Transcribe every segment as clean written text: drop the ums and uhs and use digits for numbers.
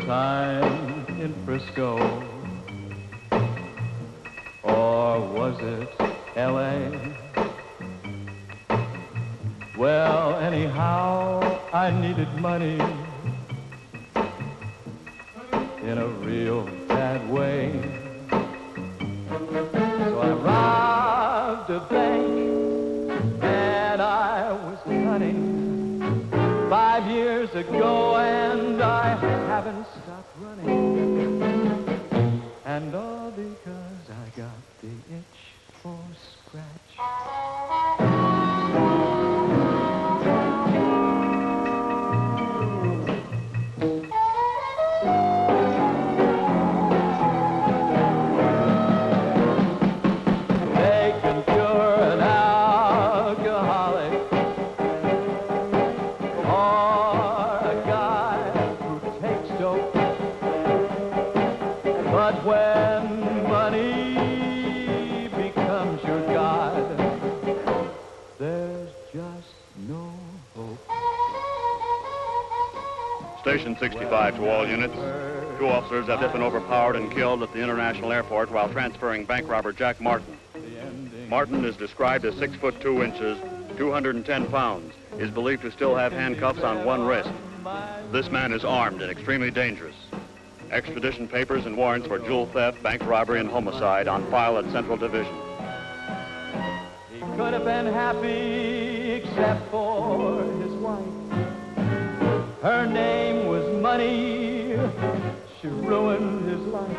time in Frisco, or was it L.A.? Well, anyhow, I needed money in a real bad way. So I robbed a bank and I was cunning 5 years ago, and I haven't stopped running. And all because I got the itch for scratch. But when money becomes your god, there's just no hope. Station 65 to all units. 2 officers have been overpowered and killed at the international airport while transferring bank robber Jack Martin. Martin is described as 6 foot 2 inches, 210 pounds, is believed to still have handcuffs on one wrist. This man is armed and extremely dangerous. Extradition papers and warrants for jewel theft, bank robbery, and homicide on file at Central Division. He could have been happy except for his wife. Her name was Money. She ruined his life.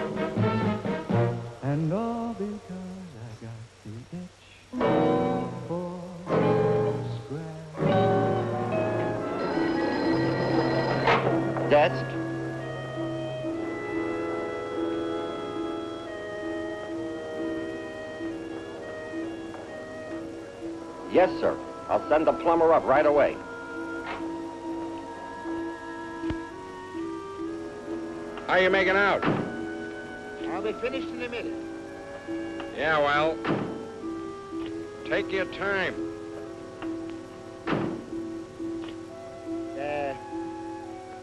And all because I got the itch for scratch. Desk. Yes, sir. I'll send the plumber up right away. How you making out? I'll be finished in a minute. Yeah, well, take your time.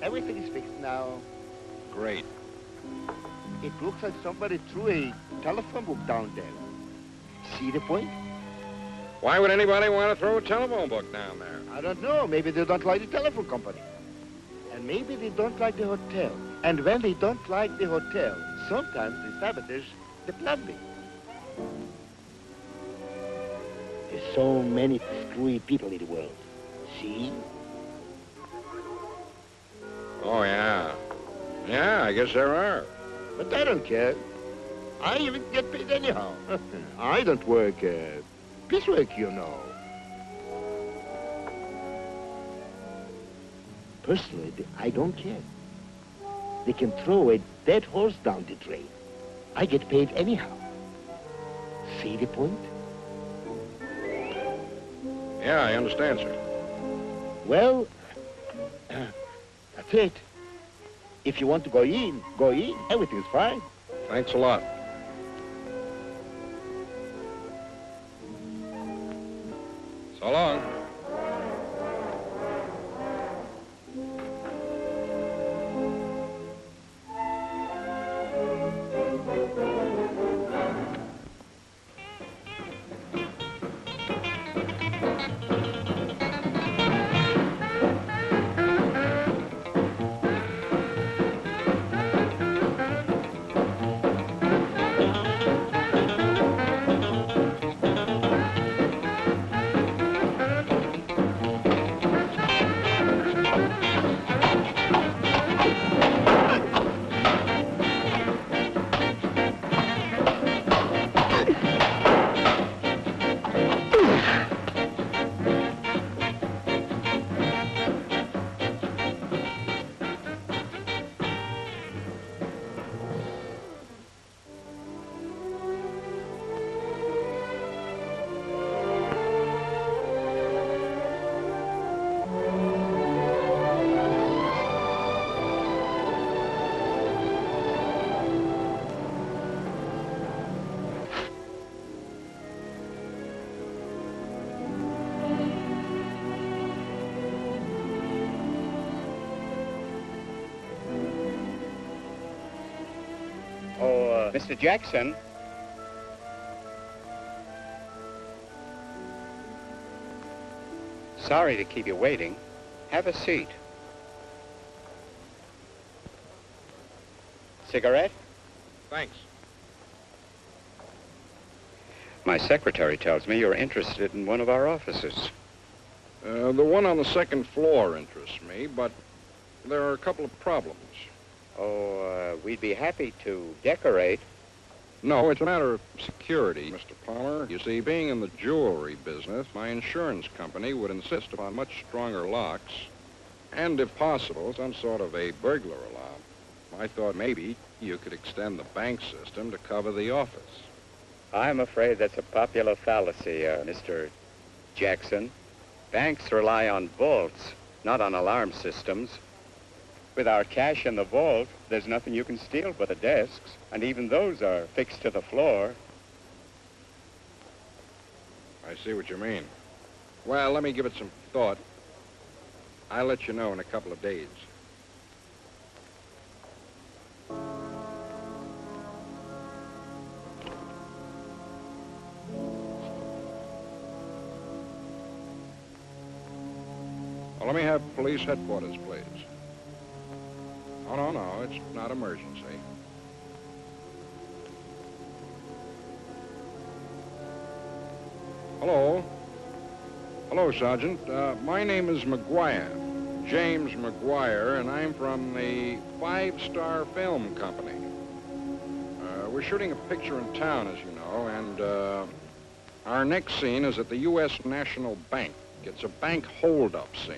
Everything is fixed now. Great. It looks like somebody threw a telephone book down there. See the point? Why would anybody want to throw a telephone book down there? I don't know. Maybe they don't like the telephone company. And maybe they don't like the hotel. And when they don't like the hotel, sometimes they sabotage the plumbing. There's so many screwy people in the world. See? Oh, yeah. Yeah, I guess there are. But I don't care. I even get paid anyhow. I don't work piecework, you know. Personally, I don't care. They can throw a dead horse down the drain. I get paid anyhow. See the point? Yeah, I understand, sir. Well, that's it. If you want to go in, go in. Everything's fine. Thanks a lot. So long. Mr. Jackson. Sorry to keep you waiting. Have a seat. Cigarette? Thanks. My secretary tells me you're interested in one of our offices. The one on the second floor interests me, but there are a couple of problems. We'd be happy to decorate. No, it's a matter of security, Mr. Palmer. You see, being in the jewelry business, my insurance company would insist upon much stronger locks and, if possible, some sort of a burglar alarm. I thought maybe you could extend the bank system to cover the office. I'm afraid that's a popular fallacy, Mr. Jackson. Banks rely on vaults, not on alarm systems. With our cash in the vault, there's nothing you can steal but the desks, and even those are fixed to the floor. I see what you mean. Well, let me give it some thought. I'll let you know in a couple of days. Well, let me have police headquarters, please. Oh, no, it's not emergency. Hello? Hello, Sergeant. My name is McGuire, James McGuire, and I'm from the 5-Star Film Company. We're shooting a picture in town, as you know, and our next scene is at the U.S. National Bank. It's a bank hold-up scene.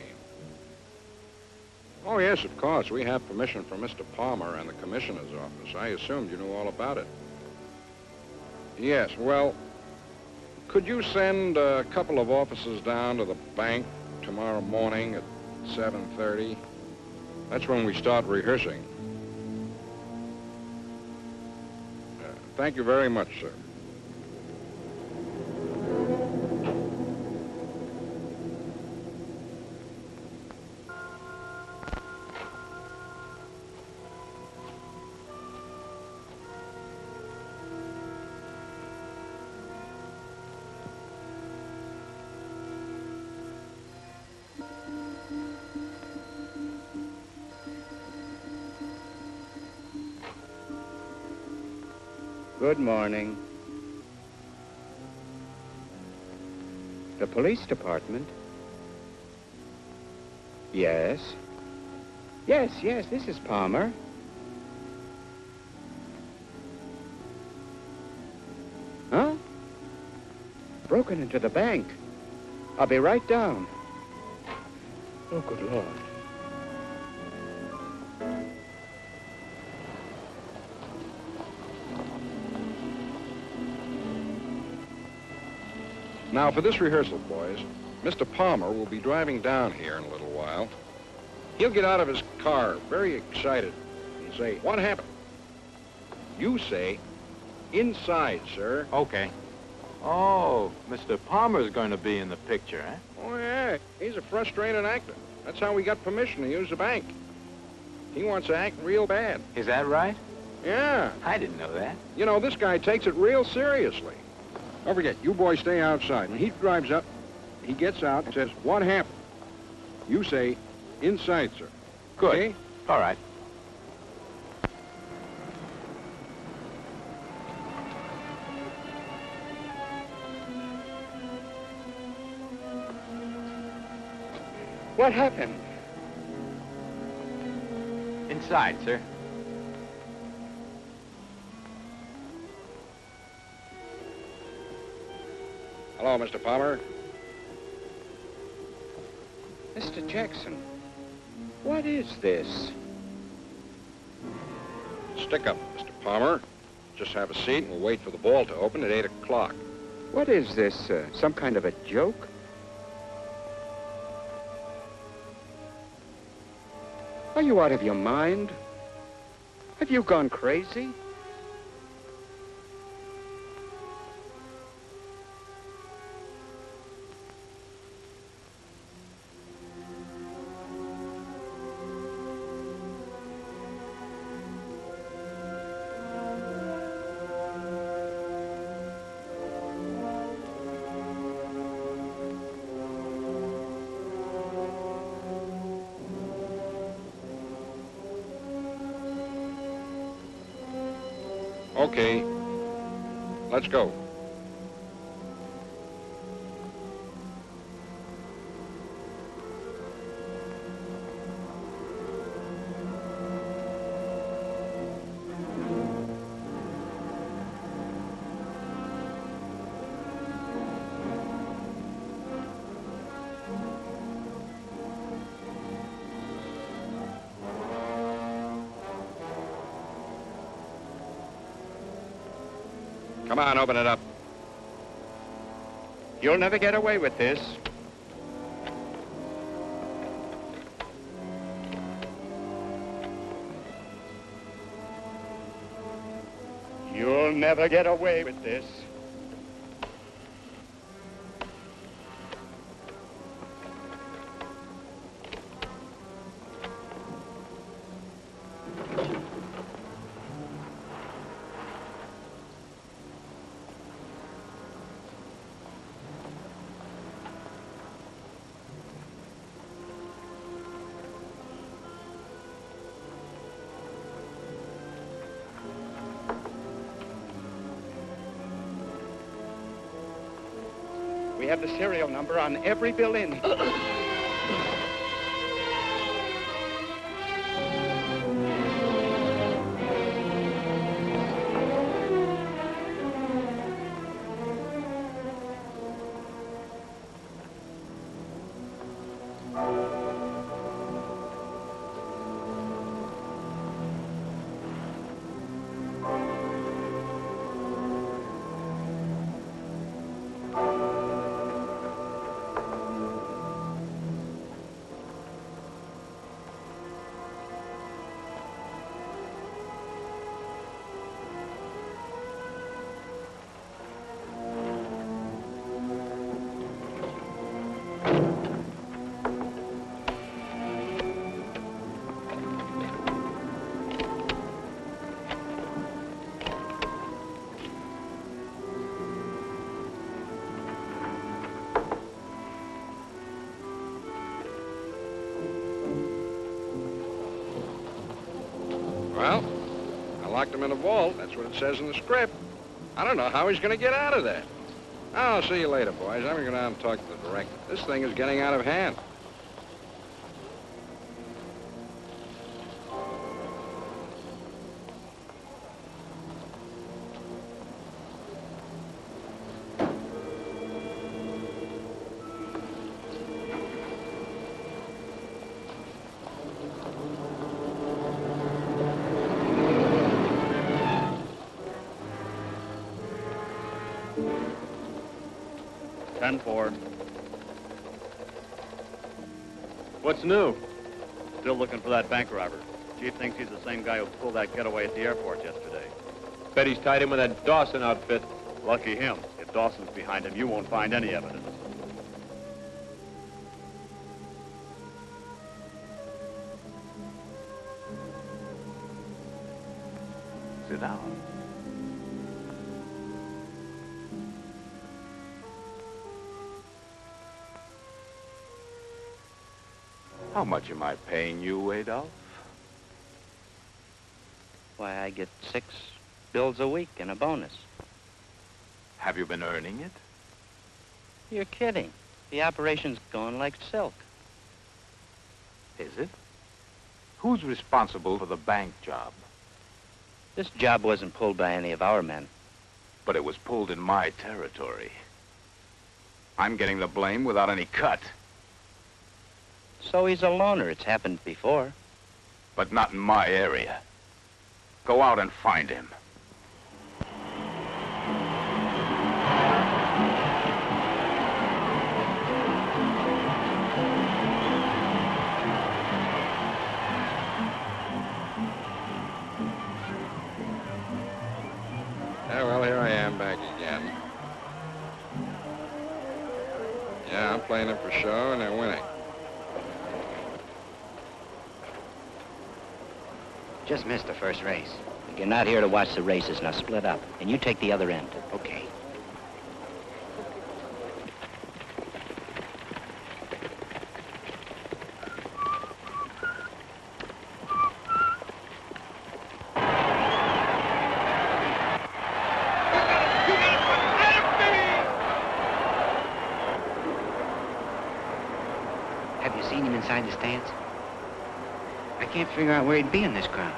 Oh, yes, of course. We have permission from Mr. Palmer and the commissioner's office. I assumed you knew all about it. Yes, well, could you send a couple of officers down to the bank tomorrow morning at 7:30? That's when we start rehearsing. Thank you very much, sir. Good morning. The police department? Yes. Yes, this is Palmer. Huh? Broken into the bank. I'll be right down. Oh, good Lord. Now, for this rehearsal, boys, Mr. Palmer will be driving down here in a little while. He'll get out of his car very excited and say, "What happened?" You say, "Inside, sir." Okay. Oh, Mr. Palmer's going to be in the picture, eh? Oh, yeah. He's a frustrated actor. That's how we got permission to use the bank. He wants to act real bad. Is that right? Yeah. I didn't know that. You know, this guy takes it real seriously. Don't forget, you boys stay outside. When he drives up, he gets out and says, "What happened?" You say, "Inside, sir." Good. Okay? All right. What happened? Inside, sir. Hello, Mr. Palmer. Mr. Jackson, what is this? Stick up, Mr. Palmer. Just have a seat and we'll wait for the ball to open at 8 o'clock. What is this, some kind of a joke? Are you out of your mind? Have you gone crazy? Okay. Let's go. Come on, open it up. You'll never get away with this. You'll never get away with this. We have the serial number on every bill in. Well, I locked him in a vault. That's what it says in the script. I don't know how he's going to get out of there. I'll see you later, boys. I'm going to go down and talk to the director. This thing is getting out of hand. What's new? Still looking for that bank robber. Chief thinks he's the same guy who pulled that getaway at the airport yesterday. Bet he's tied in with that Dawson outfit. Lucky him. If Dawson's behind him, you won't find any evidence. Sit down. How much am I paying you, Adolph? Why, I get 6 bills a week and a bonus. Have you been earning it? You're kidding. The operation's going like silk. Is it? Who's responsible for the bank job? This job wasn't pulled by any of our men. But it was pulled in my territory. I'm getting the blame without any cut. So he's a loner. It's happened before. But not in my area. Go out and find him. Yeah, well, here I am back again. Yeah, I'm playing them for show, and they're winning. Just missed the first race. You're not here to watch the races. Now split up. And you take the other end. Okay. inside the stands? I can't figure out where he'd be in this crowd.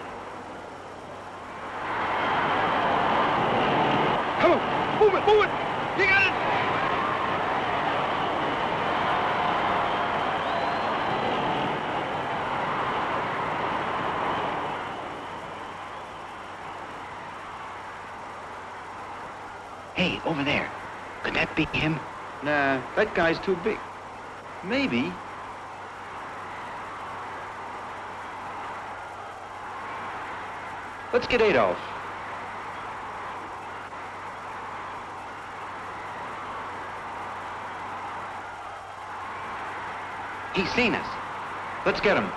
Come on, move it, move it! You got it! Hey, over there. Could that be him? Nah, that guy's too big. Maybe. Let's get Adolf. He's seen us. Let's get him.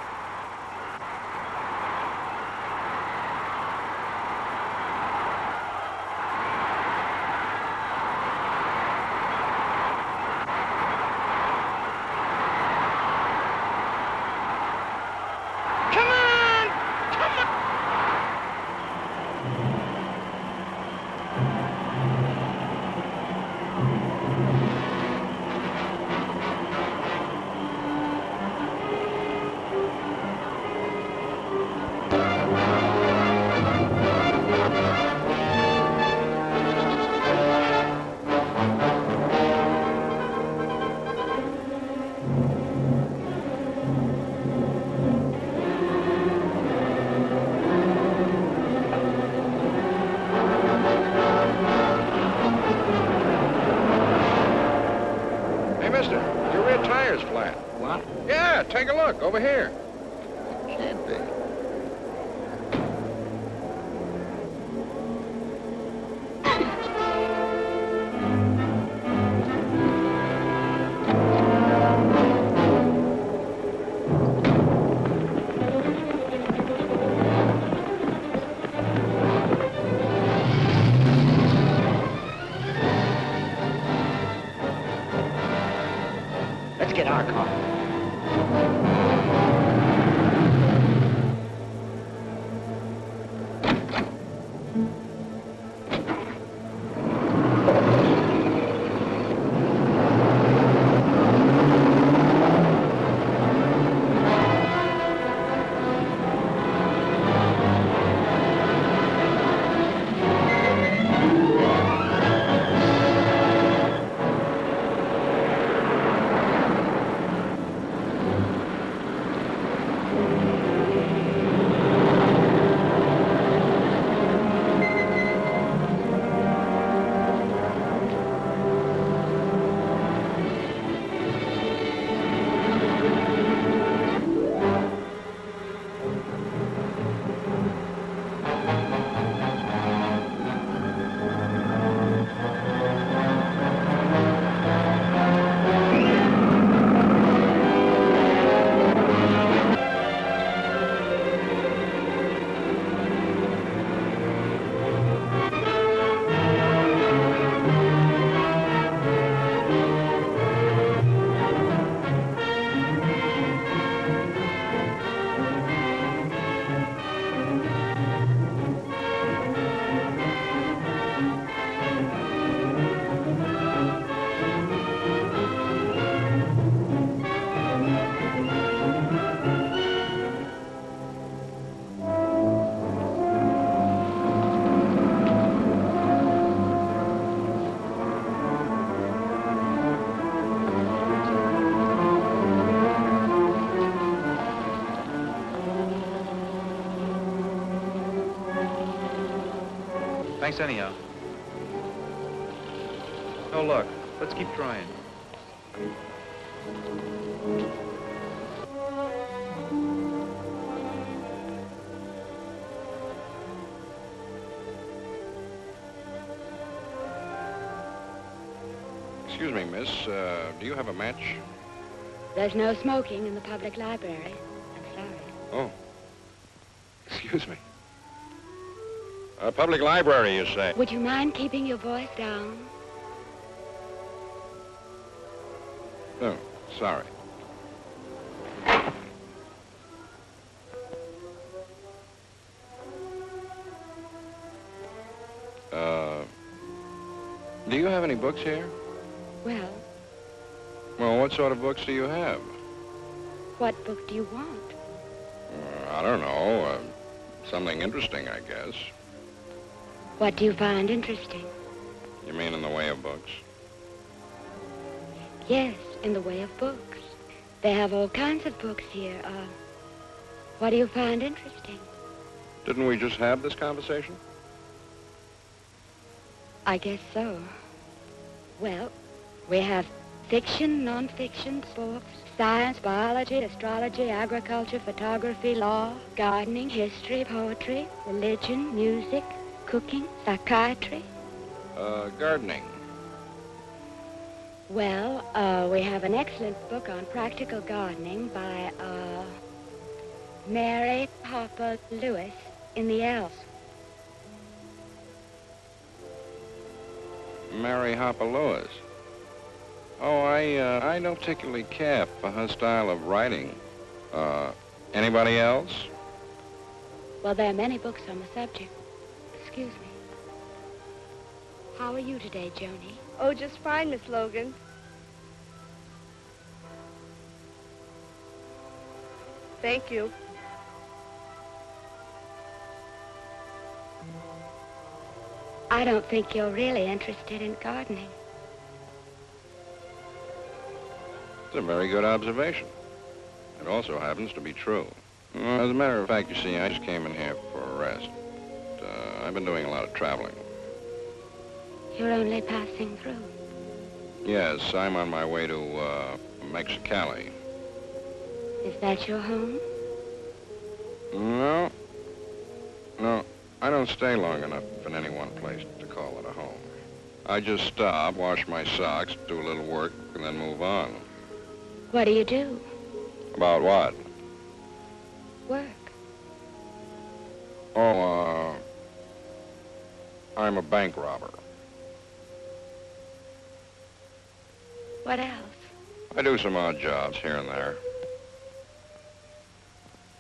Take a look, over here. Can't be. Let's get our car. Thanks anyhow. No luck. Let's keep trying. Excuse me, miss. Do you have a match? There's no smoking in the public library. I'm sorry. Oh. Excuse me. A public library, you say? Would you mind keeping your voice down? No, sorry. Do you have any books here? Well, Well, what sort of books do you have? What book do you want? I don't know. Something interesting, I guess. What do you find interesting? You mean in the way of books? Yes, in the way of books. They have all kinds of books here. What do you find interesting? Didn't we just have this conversation? I guess so. Well, we have fiction, non-fiction, sports, science, biology, astrology, agriculture, photography, law, gardening, history, poetry, religion, music, cooking, psychiatry. Gardening. Well, we have an excellent book on practical gardening by, Mary Harper Lewis in the Elves. Mary Harper Lewis. Oh, I don't particularly care for her style of writing. Anybody else? Well, there are many books on the subject. Excuse me. How are you today, Joni? Oh, just fine, Miss Logan. Thank you. I don't think you're really interested in gardening. It's a very good observation. It also happens to be true. As a matter of fact, you see, I just came in here for a rest. I've been doing a lot of traveling. You're only passing through. Yes, I'm on my way to Mexicali. Is that your home? No. No, I don't stay long enough in any one place to call it a home. I just stop, wash my socks, do a little work, and then move on. What do you do? About what? Work. Oh, I'm a bank robber. What else? I do some odd jobs here and there.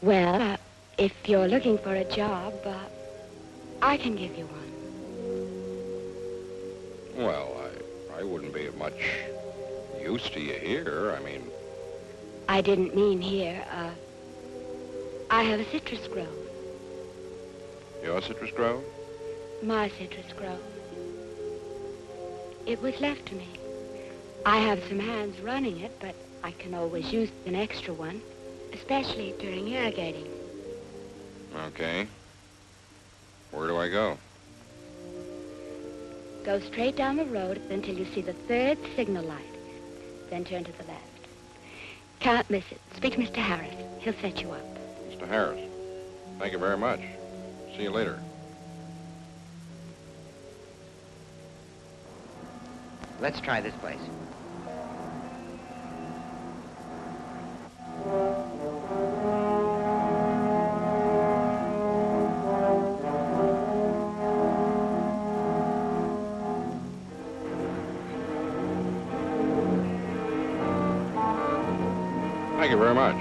Well, if you're looking for a job, I can give you one. Well, I wouldn't be of much use to you here. I mean... I didn't mean here. I have a citrus grove. Your citrus grove? My citrus grove. It was left to me. I have some hands running it, but I can always use an extra one, especially during irrigating. Okay. Where do I go? Go straight down the road until you see the third signal light. Then turn to the left. Can't miss it. Speak to Mr. Harris. He'll set you up. Mr. Harris. Thank you very much. See you later. Let's try this place. Thank you very much.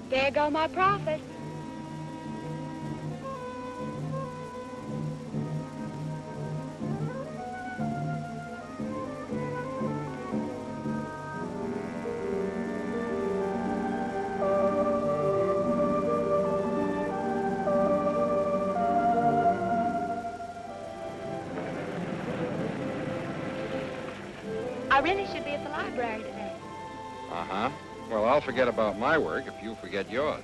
There go my profits. I really should be at the library today. Uh-huh. Well, I'll forget about my work if you forget yours.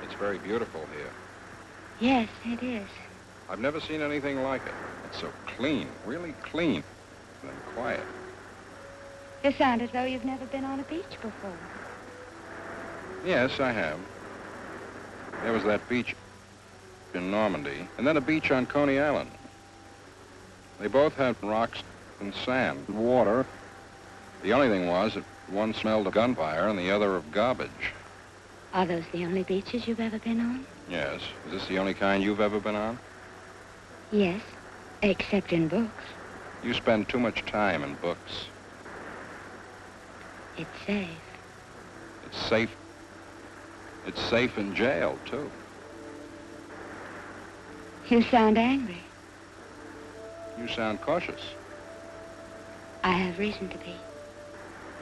It's very beautiful here. Yes, it is. I've never seen anything like it. It's so clean, really clean and quiet. You sound as though you've never been on a beach before. Yes, I have. There was that beach in Normandy, and then a beach on Coney Island. They both had rocks and sand and water. The only thing was that one smelled of gunfire and the other of garbage. Are those the only beaches you've ever been on? Yes. Is this the only kind you've ever been on? Yes, except in books. You spend too much time in books. It's safe. It's safe. It's safe in jail, too. You sound angry. You sound cautious. I have reason to be.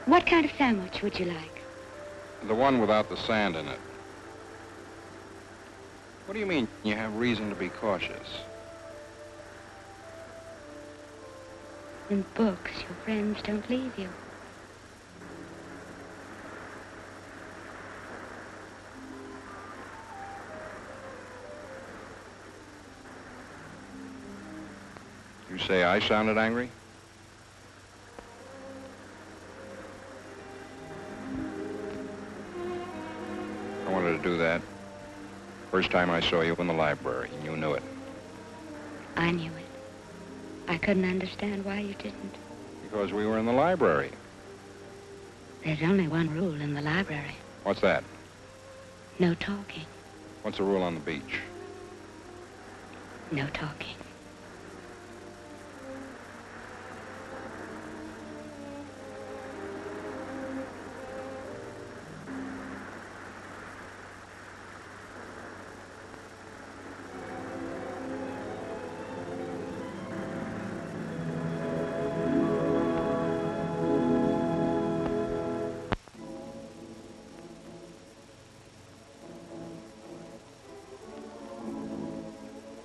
What kind of sandwich would you like? The one without the sand in it. What do you mean you have reason to be cautious? In books, your friends don't leave you. You say I sounded angry? I wanted to do that. First time I saw you in the library, and you knew it. I knew it. I couldn't understand why you didn't. Because we were in the library. There's only one rule in the library. What's that? No talking. What's the rule on the beach? No talking.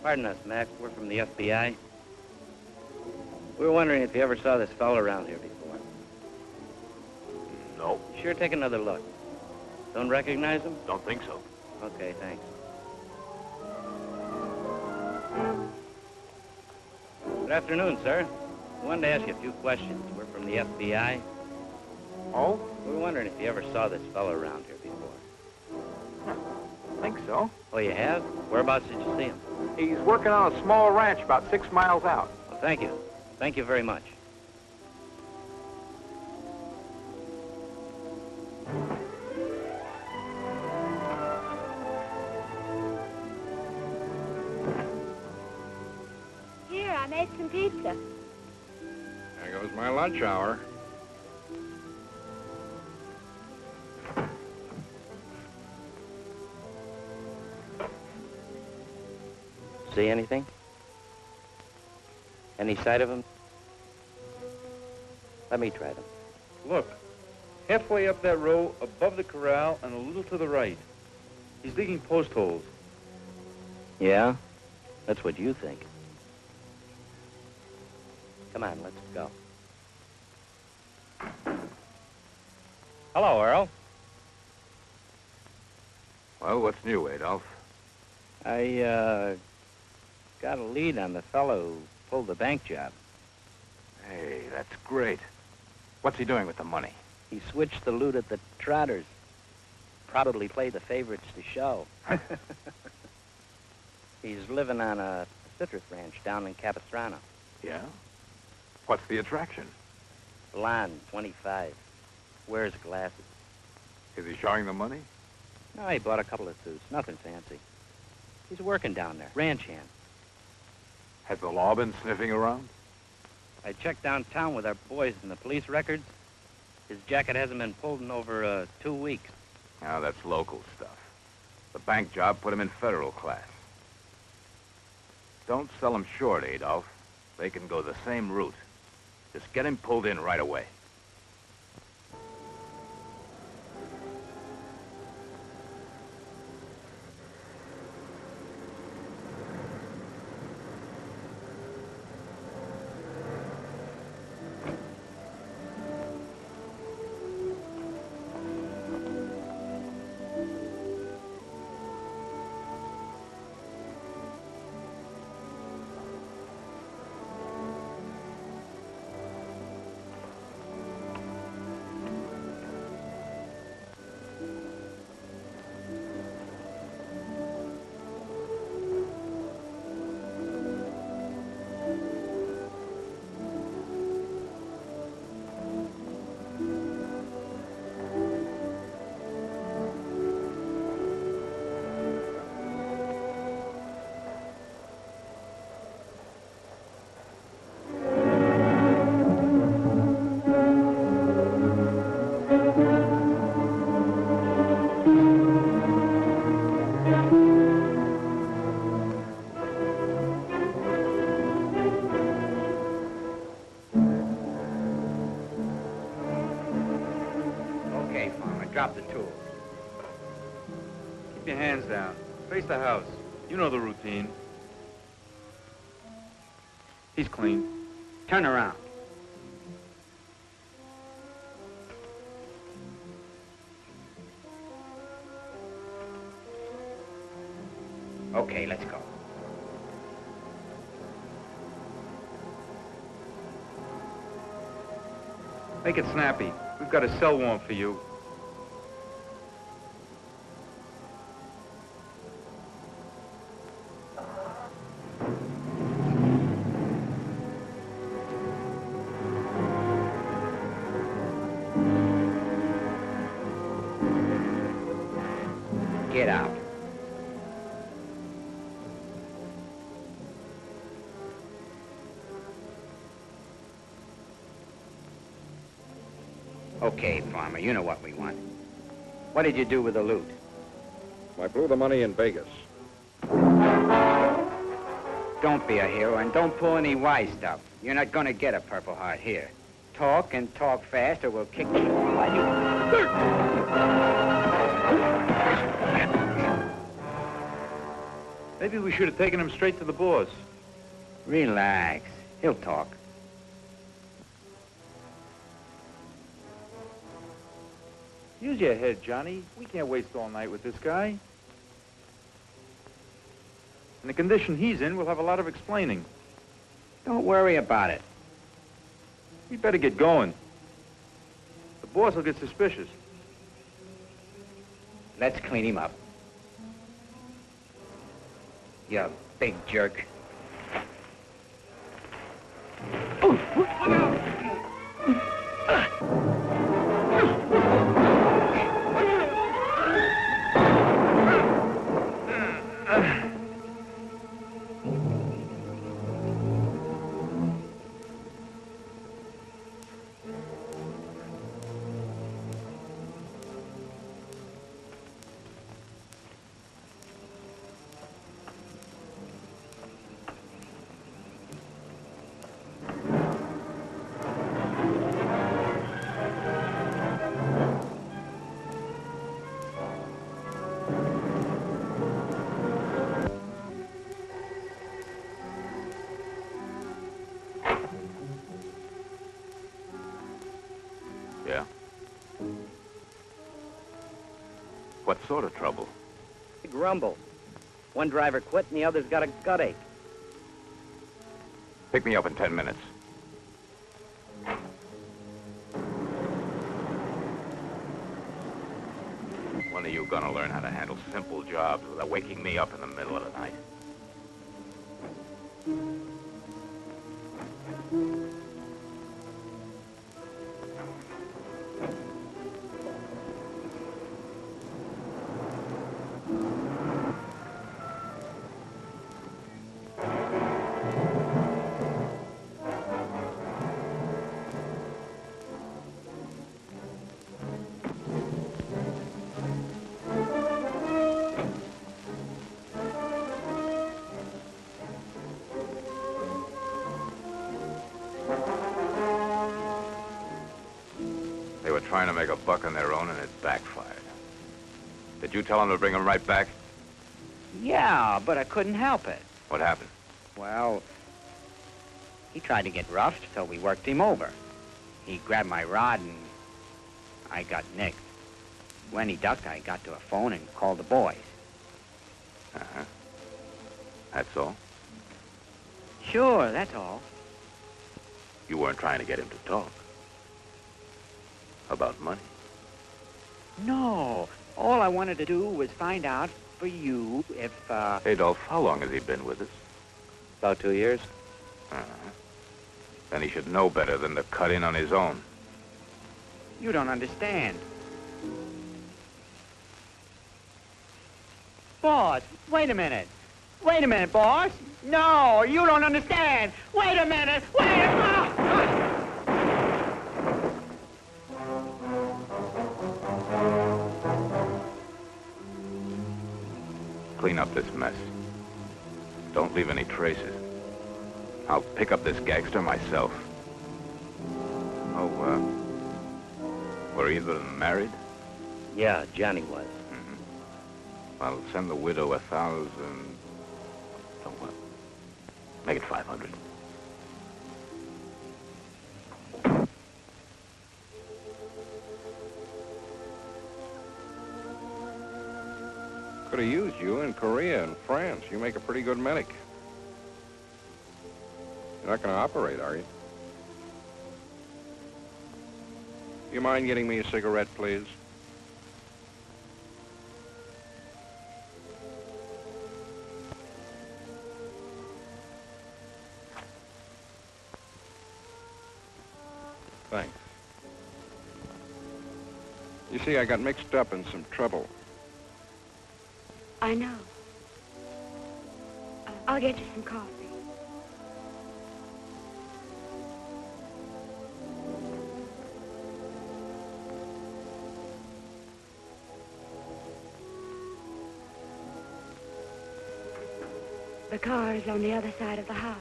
Pardon us, Mac. We're from the FBI. We were wondering if you ever saw this fellow around here before. No. Sure, take another look. Don't recognize him? Don't think so. Okay, thanks. Good afternoon, sir. We wanted to ask you a few questions. We're from the FBI. Oh? We were wondering if you ever saw this fellow around here before. Think so. Oh, you have? Whereabouts did you see him? He's working on a small ranch about 6 miles out. Well, thank you. Thank you very much. Here, I made some pizza. There goes my lunch hour. See anything? Any sight of him? Let me try them. Look, halfway up that row, above the corral, and a little to the right. He's digging post holes. Yeah? That's what you think. Come on, let's go. Hello, Earl. Well, what's new, Adolf? I, got a lead on the fellow who pulled the bank job. Hey, that's great. What's he doing with the money? He switched the loot at the Trotters. Probably played the favorites to show. He's living on a citrus ranch down in Capistrano. Yeah? What's the attraction? Blonde, 25. Wears glasses. Is he showing the money? No, he bought a couple of suits. Nothing fancy. He's working down there. Ranch hand. Has the law been sniffing around? I checked downtown with our boys in the police records. His jacket hasn't been pulled in over 2 weeks. Now, that's local stuff. The bank job put him in federal class. Don't sell him short, Adolf. They can go the same route. Just get him pulled in right away. Drop the tools. Keep your hands down. Face the house. You know the routine. He's clean. Turn around. Okay, let's go. Make it snappy. We've got a cell warrant for you. Get out. Okay, Farmer, you know what we want. What did you do with the loot? I blew the money in Vegas. Don't be a hero and don't pull any wise stuff. You're not gonna get a Purple Heart here. Talk and talk fast or we'll kick you while Maybe we should have taken him straight to the boss. Relax. He'll talk. Use your head, Johnny. We can't waste all night with this guy. In the condition he's in, we'll have a lot of explaining. Don't worry about it. We better get going. The boss will get suspicious. Let's clean him up. You big jerk. Yeah? What sort of trouble? Big rumble. One driver quit and the other's got a gut ache. Pick me up in 10 minutes. When are you gonna learn how to handle simple jobs without waking me up in the middle of the night? They were trying to make a buck on their own, and it backfired. Did you tell them to bring them right back? Yeah, but I couldn't help it. What happened? Well, he tried to get roughed, so we worked him over. He grabbed my rod and I got nicked. When he ducked, I got to a phone and called the boys. Uh-huh. That's all? Sure, that's all. You weren't trying to get him to talk? About money? No. All I wanted to do was find out for you if, Adolf, how long has he been with us? About 2 years. Uh-huh. Then he should know better than to cut in on his own. You don't understand. Boss, wait a minute. Wait a minute, boss. No, you don't understand. Wait a minute. Wait a minute. Clean up this mess. Don't leave any traces. I'll pick up this gangster myself. Oh, were either of them married? Yeah, Johnny was. I'll send the widow 1,000. Oh, well, make it 500. Could have used you in Korea and France. You make a pretty good medic. You're not going to operate, are you? You mind getting me a cigarette, please? Thanks. You see, I got mixed up in some trouble. I know. I'll get you some coffee. The car is on the other side of the house.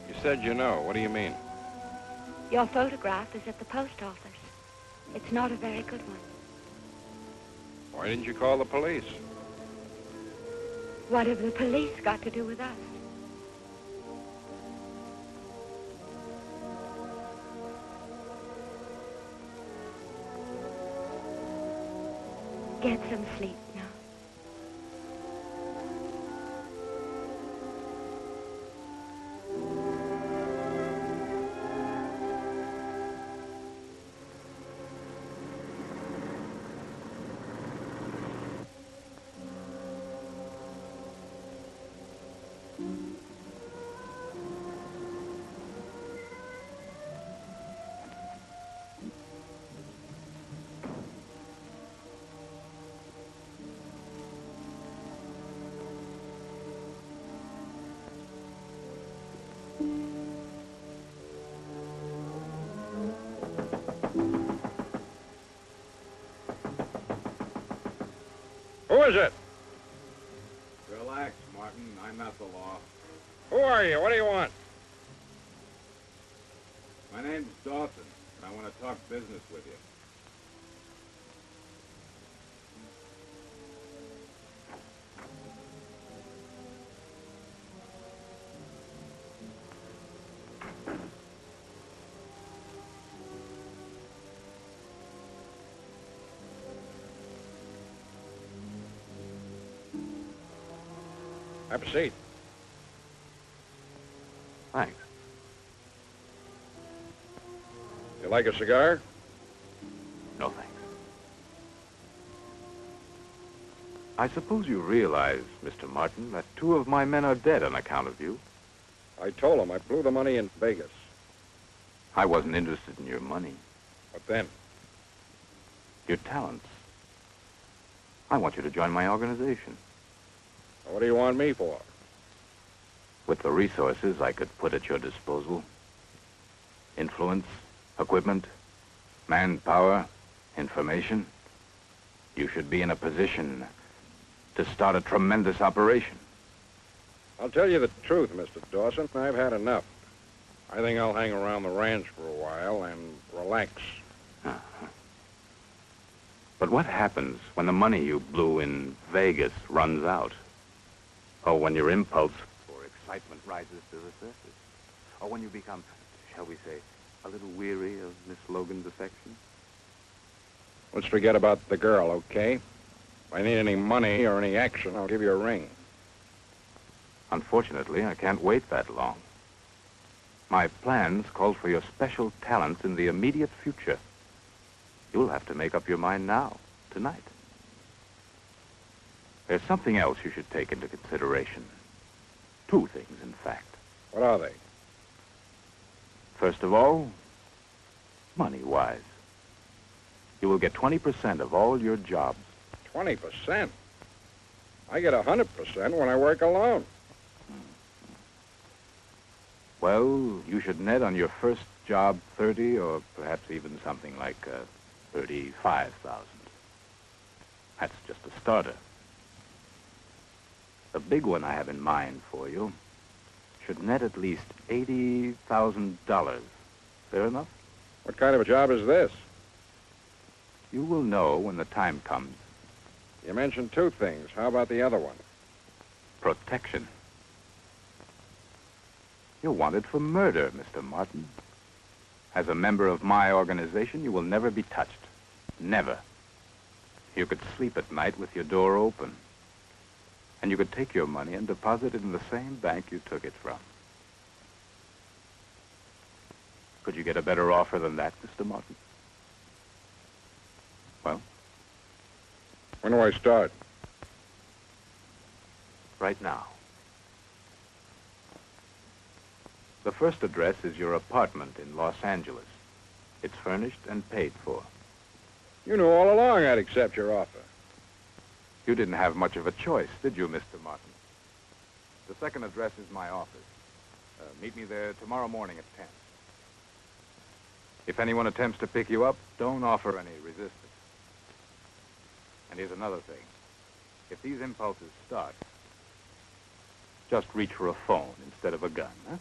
You said you know. What do you mean? Your photograph is at the post office. It's not a very good one. Why didn't you call the police? What have the police got to do with us? Get some sleep now. Who is it? Relax, Martin. I'm not the law. Who are you? What do you want? My name's Dawson, and I want to talk business with you. Have a seat. Thanks. You like a cigar? No, thanks. I suppose you realize, Mr. Martin, that 2 of my men are dead on account of you. I told him I blew the money in Vegas. I wasn't interested in your money. What then? Your talents. I want you to join my organization. What do you want me for? With the resources I could put at your disposal, influence, equipment, manpower, information, you should be in a position to start a tremendous operation. I'll tell you the truth, Mr. Dawson. I've had enough. I think I'll hang around the ranch for a while and relax. Uh-huh. But what happens when the money you blew in Vegas runs out? Or when your impulse for excitement rises to the surface? Or when you become, shall we say, a little weary of Miss Logan's affection? Let's forget about the girl, okay? If I need any money or any action, I'll give you a ring. Unfortunately, I can't wait that long. My plans call for your special talents in the immediate future. You'll have to make up your mind now, tonight. There's something else you should take into consideration. 2 things, in fact. What are they? First of all, money-wise. You will get 20% of all your jobs. 20%? I get 100% when I work alone. Well, you should net on your first job 30 or perhaps even something like 35,000. That's just a starter. The big one I have in mind for you should net at least $80,000. Fair enough? What kind of a job is this? You will know when the time comes. You mentioned two things. How about the other one? Protection. You're wanted for murder, Mr. Martin. As a member of my organization, you will never be touched. Never. You could sleep at night with your door open. And you could take your money and deposit it in the same bank you took it from. Could you get a better offer than that, Mr. Martin? Well? When do I start? Right now. The first address is your apartment in Los Angeles. It's furnished and paid for. You knew all along I'd accept your offer. You didn't have much of a choice, did you, Mr. Martin? The second address is my office. Meet me there tomorrow morning at 10. If anyone attempts to pick you up, don't offer any resistance. And here's another thing. If these impulses start, just reach for a phone instead of a gun, huh?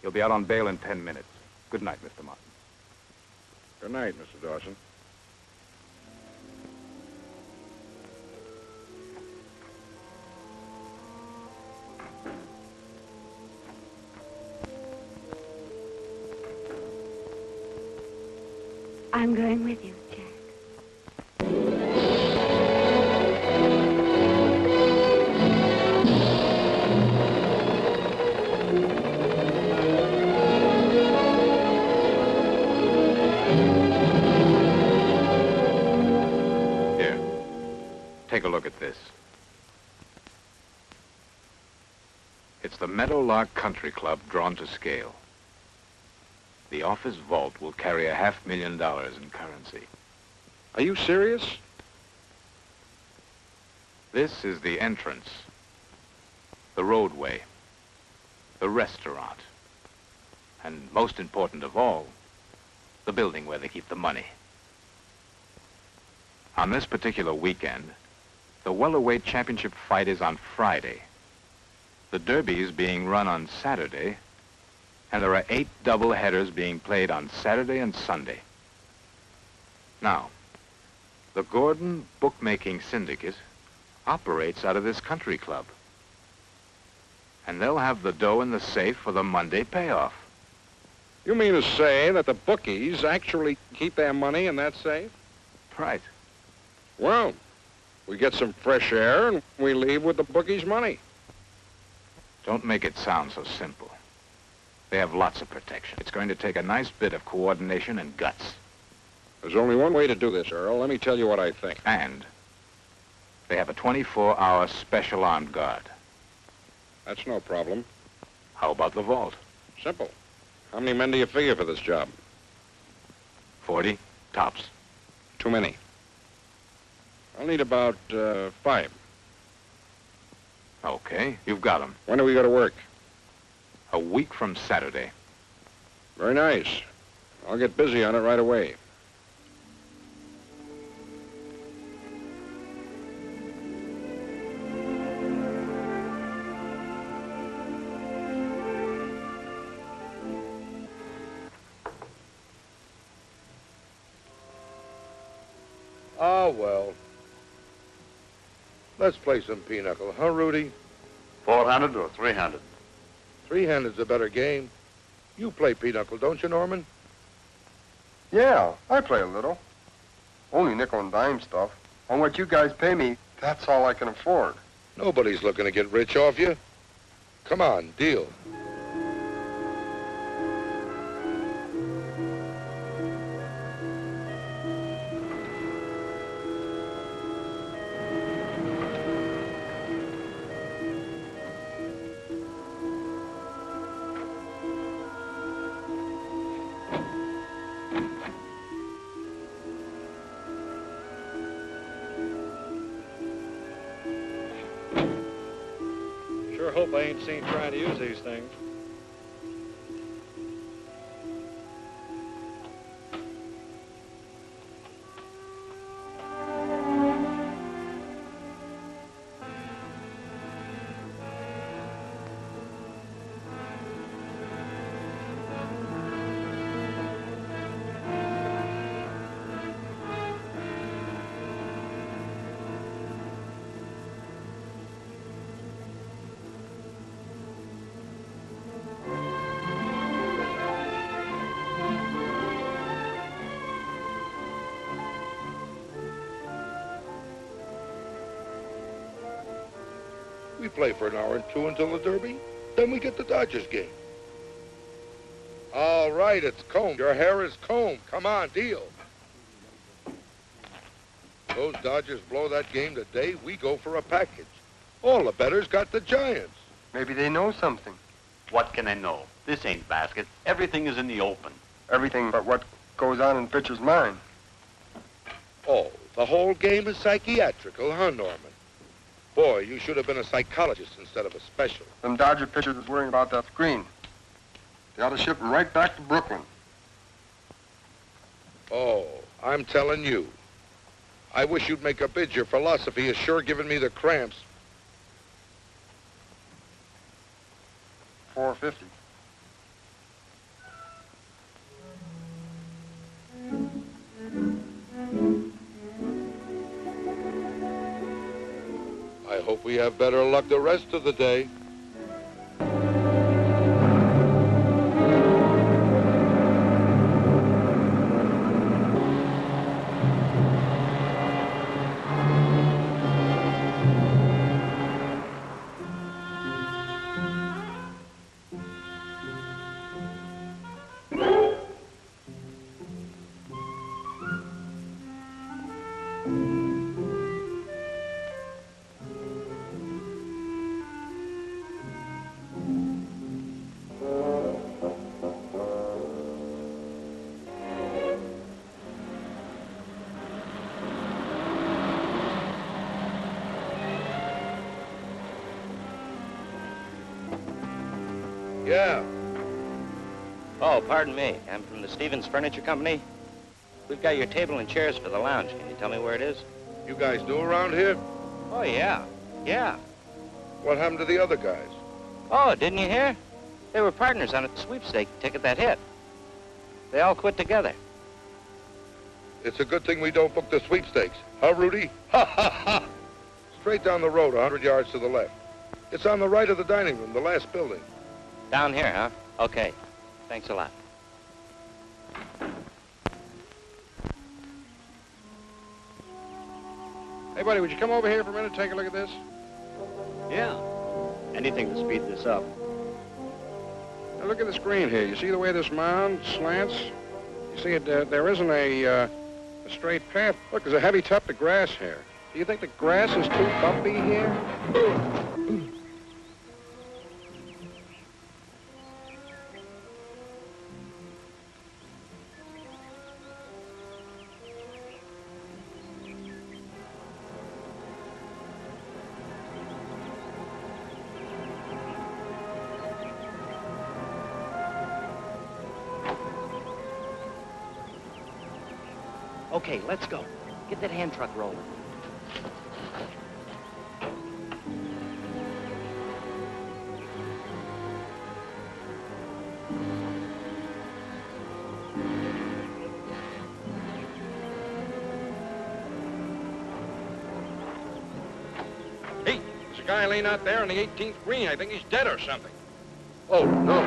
You'll be out on bail in 10 minutes. Good night, Mr. Martin. Good night, Mr. Dawson. I'm going with you, Jack. Here. Take a look at this. It's the Meadowlark Country Club drawn to scale. The office vault will carry $500,000 in currency. Are you serious? This is the entrance, the roadway, the restaurant, and most important of all, the building where they keep the money. On this particular weekend, the welterweight championship fight is on Friday. The derby is being run on Saturday, and there are 8 double headers being played on Saturday and Sunday. Now, the Gordon Bookmaking Syndicate operates out of this country club. And they'll have the dough in the safe for the Monday payoff. You mean to say that the bookies actually keep their money in that safe? Right. Well, we get some fresh air and we leave with the bookies' money. Don't make it sound so simple. They have lots of protection. It's going to take a nice bit of coordination and guts. There's only one way to do this, Earl. Let me tell you what I think. And they have a 24-hour special armed guard. That's no problem. How about the vault? Simple. How many men do you figure for this job? 40, tops. Too many. I'll need about 5. Okay, you've got them. When do we go to work? A week from Saturday. Very nice. I'll get busy on it right away. Oh, well. Let's play some pinochle, huh, Rudy? 400 or 300? Three-handed's a better game. You play pinochle, don't you, Norman? Yeah, I play a little. Only nickel and dime stuff. On what you guys pay me, that's all I can afford. Nobody's looking to get rich off you. Come on, deal. Sure hope I ain't seen trying to use these things. play for an hour or two until the Derby. Then we get the Dodgers game. All right, it's combed. Your hair is combed. Come on, deal. Those Dodgers blow that game today, we go for a package. All the bettors got the Giants. Maybe they know something. What can I know? This ain't basket. Everything is in the open. Everything but what goes on in pitcher's mind. Oh, the whole game is psychiatrical, huh, Norman? Boy, you should have been a psychologist instead of a special. Them Dodger pitchers is worrying about that screen. They ought to ship him right back to Brooklyn. Oh, I'm telling you. I wish you'd make a bid. Your philosophy is sure giving me the cramps. $4.50. I hope we have better luck the rest of the day. Yeah. Oh, pardon me. I'm from the Stevens Furniture Company. We've got your table and chairs for the lounge. Can you tell me where it is? You guys new around here? Oh, yeah. Yeah. What happened to the other guys? Oh, didn't you hear? They were partners on a sweepstake ticket that hit. They all quit together. It's a good thing we don't book the sweepstakes. Huh, Rudy? Ha, ha, ha! Straight down the road, 100 yards to the left. It's on the right of the dining room, the last building. Down here, huh? Okay. Thanks a lot. Hey, buddy, would you come over here for a minute and take a look at this? Yeah. Anything to speed this up. Now, look at the screen here. You see the way this mound slants? You see, there isn't a straight path. Look, there's a heavy tuft of grass here. Do you think the grass is too bumpy here? Okay, let's go. Get that hand truck rolling. Hey, there's a guy laying out there on the 18th green. I think he's dead or something. Oh, no.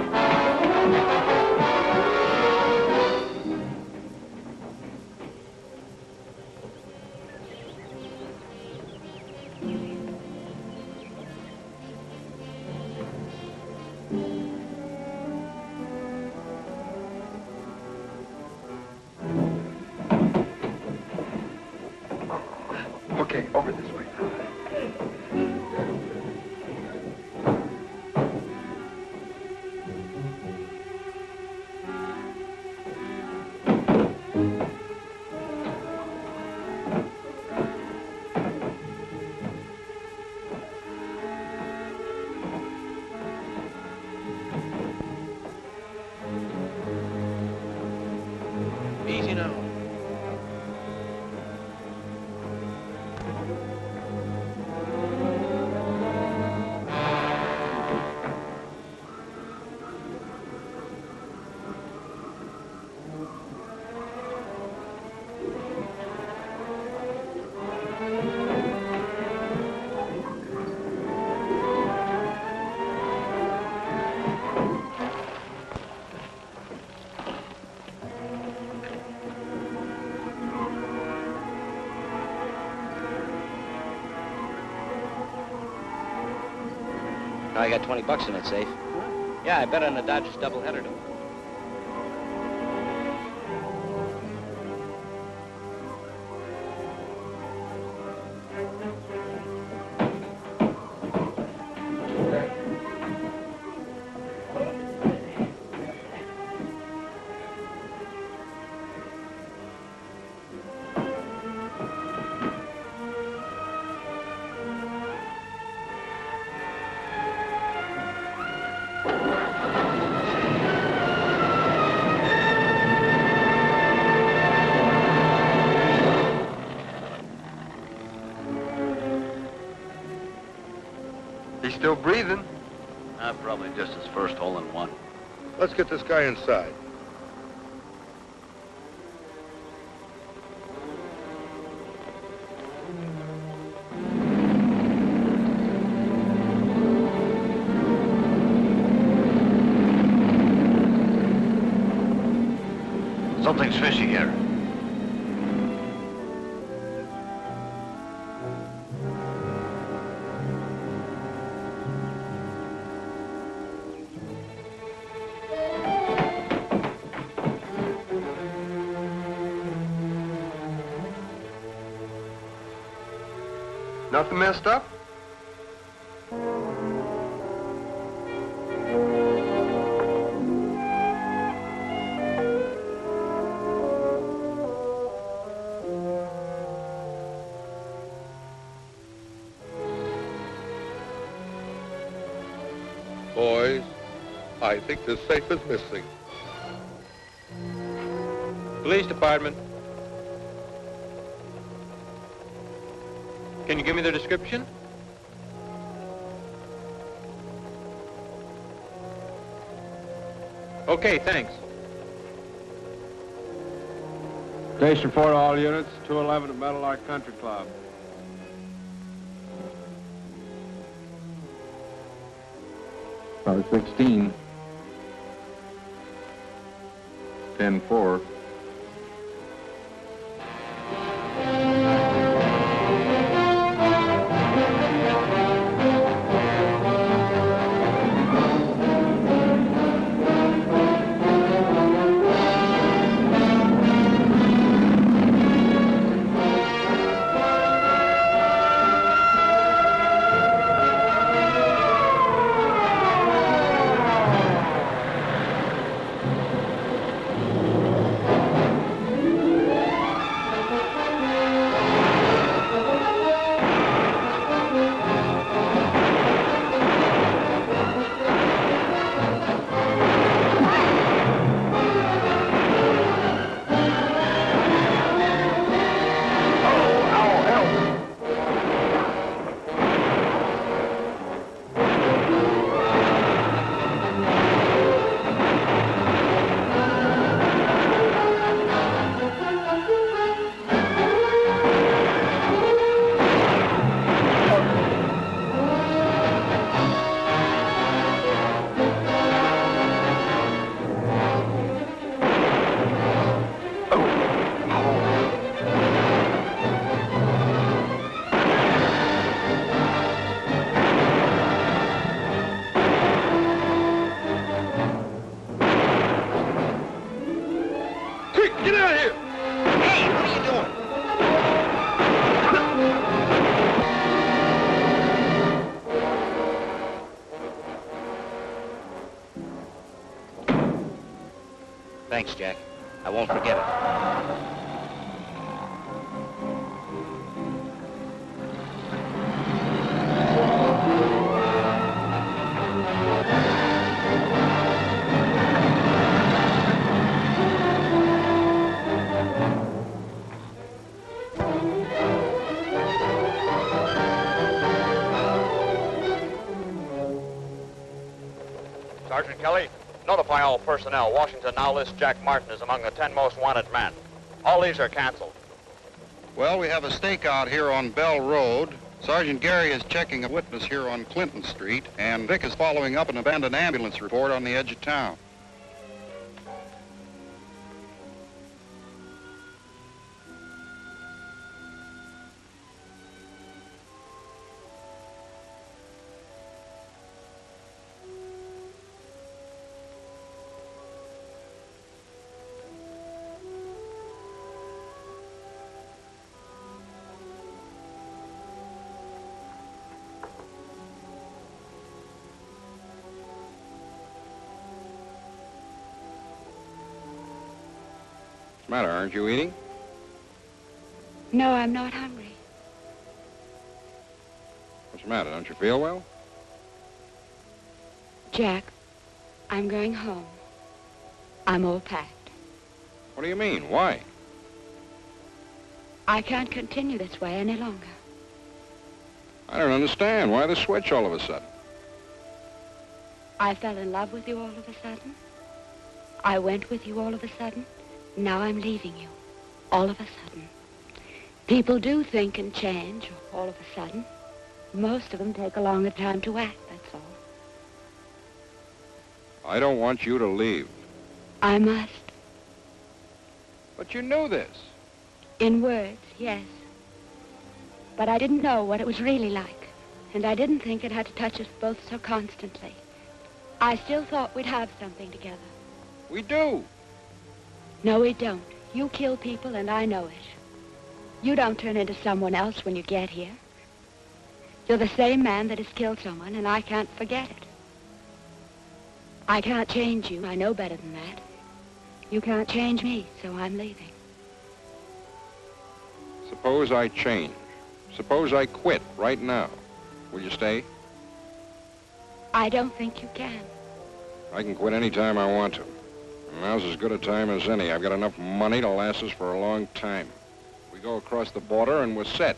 Okay, over this way. Easy now. I got 20 bucks in that safe. Yeah, I bet on the Dodgers doubleheader tomorrow. He's still breathing. Probably just his first hole-in-one. Let's get this guy inside. Something's fishy here. Nothing messed up? Boys, I think the safe is missing. Police department. Can you give me the description? Okay, thanks. Station 4 to all units, 211 at Meadowlark Country Club. Car 16. 10-4. Get out of here! Hey, what are you doing? Thanks, Jack. I won't forget it. Sergeant Kelly, notify all personnel. Washington now lists Jack Martin as among the 10 most wanted men. All leaves are canceled. Well, we have a stakeout here on Bell Road. Sergeant Gary is checking a witness here on Clinton Street, and Vic is following up an abandoned ambulance report on the edge of town. What's the matter? Aren't you eating? No, I'm not hungry. What's the matter? Don't you feel well? Jack, I'm going home. I'm all packed. What do you mean? Why? I can't continue this way any longer. I don't understand. Why the switch all of a sudden? I fell in love with you all of a sudden. I went with you all of a sudden. Now I'm leaving you all of a sudden. People do think and change all of a sudden. Most of them take a longer time to act, that's all. I don't want you to leave. I must. But you knew this. In words, yes. But I didn't know what it was really like. And I didn't think it had to touch us both so constantly. I still thought we'd have something together. We do. No, we don't. You kill people, and I know it. You don't turn into someone else when you get here. You're the same man that has killed someone, and I can't forget it. I can't change you. I know better than that. You can't change me, so I'm leaving. Suppose I change. Suppose I quit right now. Will you stay? I don't think you can. I can quit any time I want to. And now's as good a time as any. I've got enough money to last us for a long time. We go across the border and we're set.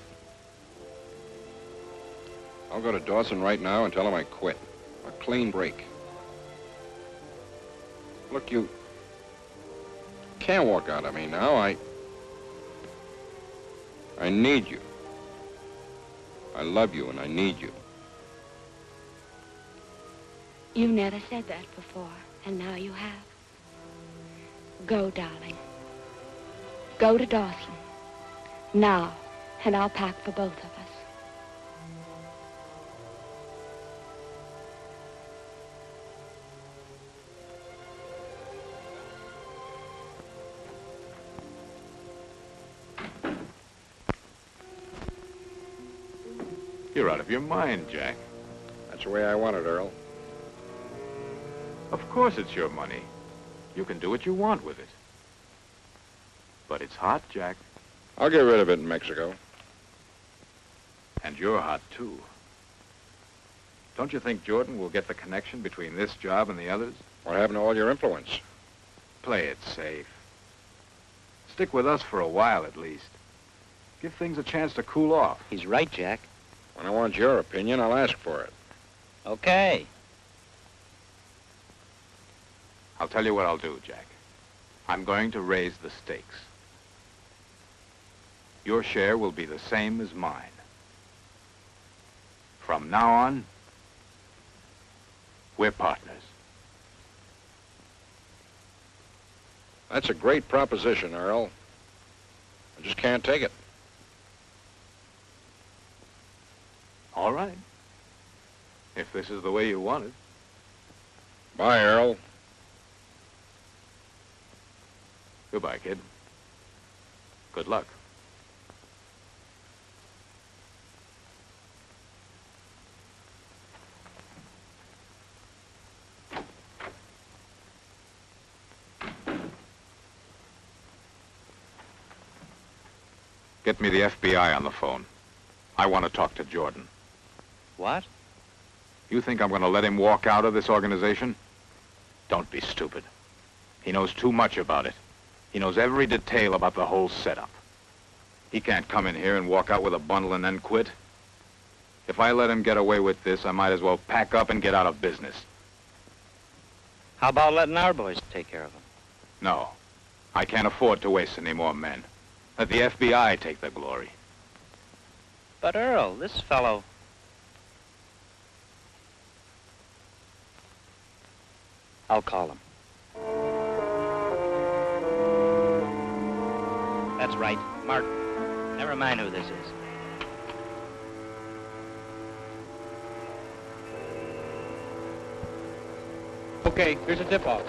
I'll go to Dawson right now and tell him I quit. A clean break. Look, you can't walk out on me now. I need you. I love you and I need you. You never said that before, and now you have. Go, darling. Go to Dawson. Now, and I'll pack for both of us. You're out of your mind, Jack. That's the way I want it, Earl. Of course it's your money. You can do what you want with it. But it's hot, Jack. I'll get rid of it in Mexico. And you're hot, too. Don't you think Jordan will get the connection between this job and the others? What happened to all your influence? Play it safe. Stick with us for a while, at least. Give things a chance to cool off. He's right, Jack. When I want your opinion, I'll ask for it. Okay. I'll tell you what I'll do, Jack. I'm going to raise the stakes. Your share will be the same as mine. From now on, we're partners. That's a great proposition, Earl. I just can't take it. All right. If this is the way you want it. Bye, Earl. Goodbye, kid. Good luck. Get me the FBI on the phone. I want to talk to Jordan. What? You think I'm going to let him walk out of this organization? Don't be stupid. He knows too much about it. He knows every detail about the whole setup. He can't come in here and walk out with a bundle and then quit. If I let him get away with this, I might as well pack up and get out of business. How about letting our boys take care of him? No. I can't afford to waste any more men. Let the FBI take the glory. But Earl, this fellow... I'll call him. That's right, Martin. Never mind who this is. Okay, here's a tip-off.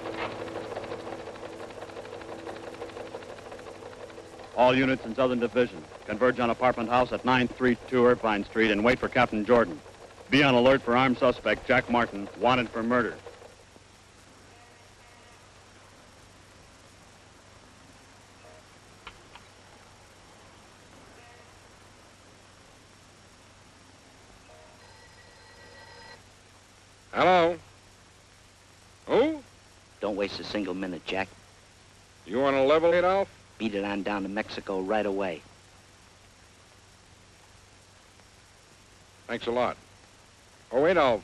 All units in Southern Division, converge on apartment house at 932 Irvine Street and wait for Captain Jordan. Be on alert for armed suspect Jack Martin, wanted for murder. Don't waste a single minute, Jack. You want to level it, Alf? Beat it on down to Mexico right away. Thanks a lot. Oh, Adolf,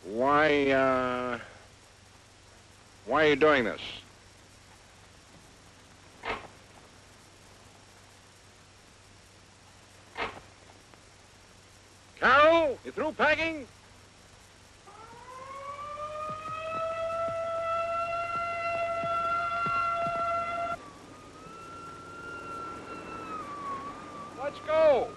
why are you doing this? Carol, you through packing? Let's go.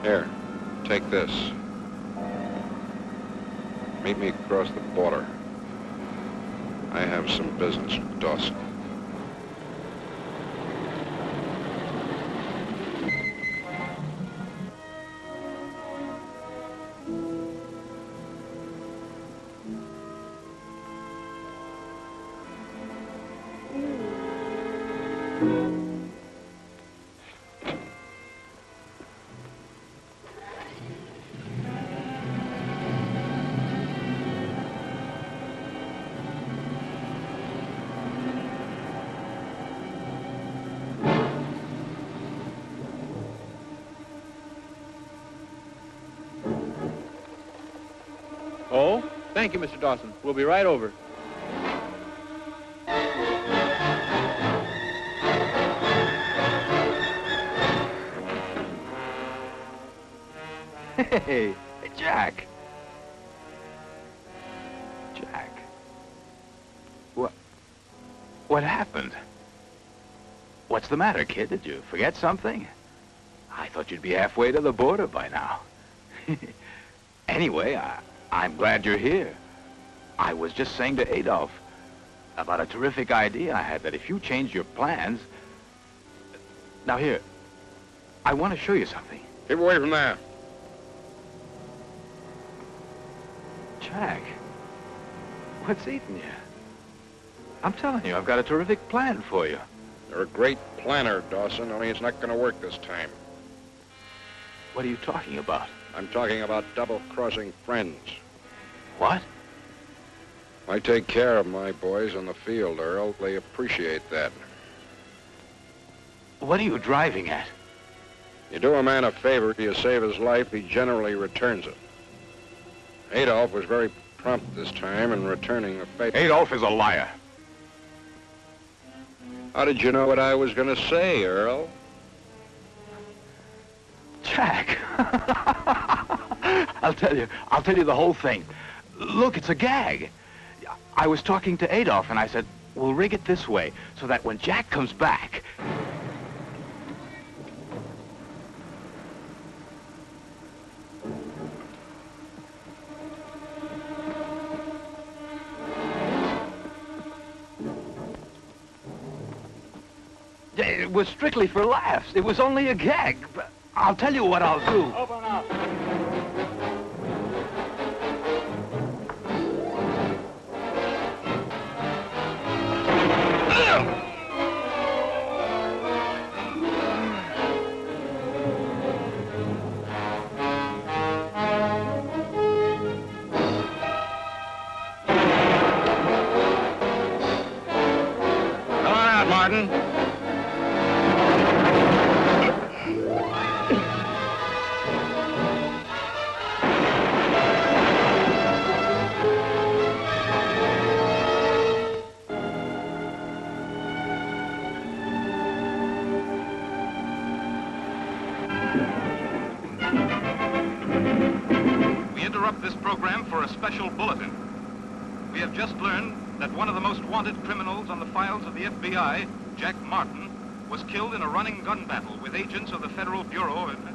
Here, take this. Meet me across the border. I have some business with Dawson. Oh, thank you, Mr. Dawson. We'll be right over. Hey, Jack. Jack. What happened? What's the matter, kid? Did you forget something? I thought you'd be halfway to the border by now. Anyway, I'm glad you're here. I was just saying to Adolf about a terrific idea I had, that if you changed your plans... Now here, I want to show you something. Keep away from there. Jack, what's eating you? I'm telling you, I've got a terrific plan for you. You're a great planner, Dawson, only it's not going to work this time. What are you talking about? I'm talking about double-crossing friends. What? I take care of my boys in the field, Earl. They appreciate that. What are you driving at? You do a man a favor, you save his life, he generally returns it. Adolf was very prompt this time in returning the favor. Adolf is a liar. How did you know what I was going to say, Earl? Jack. I'll tell you the whole thing. Look, it's a gag. I was talking to Adolf and I said, we'll rig it this way so that when Jack comes back... It was strictly for laughs. It was only a gag. But I'll tell you what I'll do. Open up. Come on out, Martin. This program for a special bulletin. We have just learned that one of the most wanted criminals on the files of the FBI, Jack Martin, was killed in a running gun battle with agents of the Federal Bureau of Investigation.